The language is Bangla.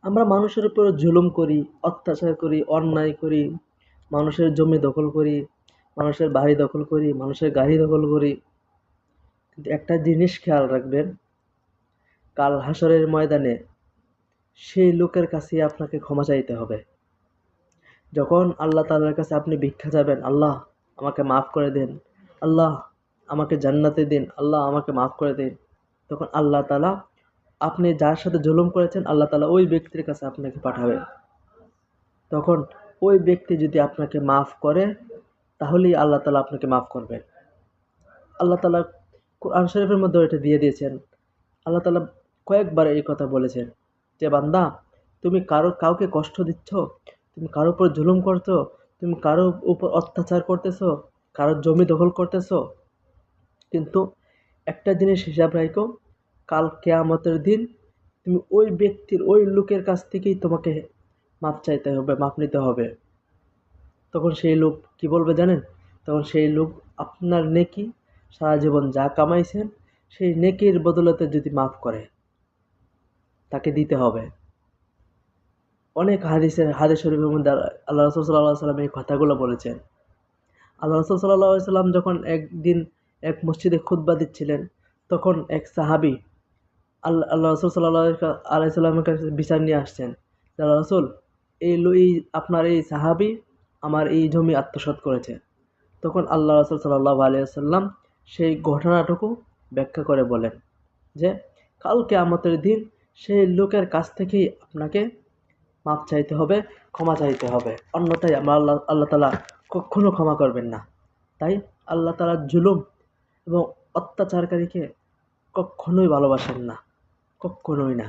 আমরা মানুষের উপর জুলুম করি, অত্যাচার করি, অন্যায় করি, মানুষের জমি দখল করি, মানুষের বাড়ি দখল করি, মানুষের গাড়ি দখল করি। কিন্তু একটা জিনিস খেয়াল রাখবেন, কাল হাসরের ময়দানে সেই লোকের কাছেই আপনাকে ক্ষমা চাইতে হবে। যখন আল্লাহ তাআলার কাছে আপনি ভিক্ষা চাইবেন, আল্লাহ আমাকে মাফ করে দিন, আল্লাহ আমাকে জান্নাতে দিন, আল্লাহ আমাকে মাফ করে দিন, তখন আল্লাহ তাআলা আপনি যার সাথে জুলুম করেছেন আল্লাহ তাআলা ওই ব্যক্তির কাছে আপনাকে পাঠাবেন। তখন ওই ব্যক্তি যদি আপনাকে মাফ করে তাহলেই আল্লাহ তাআলা আপনাকে মাফ করবেন। আল্লাহ তাআলা কোরআন শরীফের মধ্যে এটা দিয়ে দিয়েছেন। আল্লাহ তাআলা কয়েকবার এই কথা বলেছেন যে, বান্দা তুমি কাউকে কষ্ট দিচ্ছ, তুমি কারোর উপর জুলুম করছো, তুমি কারোর উপর অত্যাচার করতেছো, কারোর জমি দখল করতেছো, কিন্তু একটা জিনিস হিসাব রাখো, কাল কিয়ামতের দিন তুমি ওই ব্যক্তির, ওই লোকের কাছ থেকেই তোমাকে মাপ চাইতে হবে, মাপ নিতে হবে। তখন সেই লোক কি বলবে জানেন? তখন সেই লোক আপনার নেকি, সারা জীবন যা কামাইছেন সেই নেকির বদৌলতে যদি মাফ করে, তাকে দিতে হবে। অনেক হাদিস শরীফের মধ্যে আল্লাহ রাসূল সাল্লাল্লাহু আলাইহি ওয়াসাল্লাম এই কথাগুলো বলেছেন। আল্লাহ রাসূল সাল্লাল্লাহু আলাইহি ওয়াসাল্লাম যখন একদিন এক মসজিদে খুতবা দিচ্ছিলেন, তখন এক সাহাবী আল্লাহ রাসূল সাল্লাল্লাহু আলাইহি ওয়াসাল্লামের কাছে বিচার নিয়ে আসছেন। আল্লাহ রাসূল, এই আপনার এই সাহাবী আমার এই জমি আত্মসাৎ করেছে। তখন আল্লাহ রাসূল সাল্লাল্লাহু আলাইহি ওয়াসাল্লাম সেই ঘটনাটুকু ব্যাখ্যা করে বলেন যে, কাল কিয়ামতের দিন সেই লোকের কাছ থেকেই আপনাকে মাপ চাইতে হবে, ক্ষমা চাইতে হবে। অন্যথায় আল্লাহ তাআলা কখনো ক্ষমা করবেন না। তাই আল্লাহ তাআলা জুলুম এবং অত্যাচারকারীকে কখনোই ভালোবাসেন না, কখনোই না।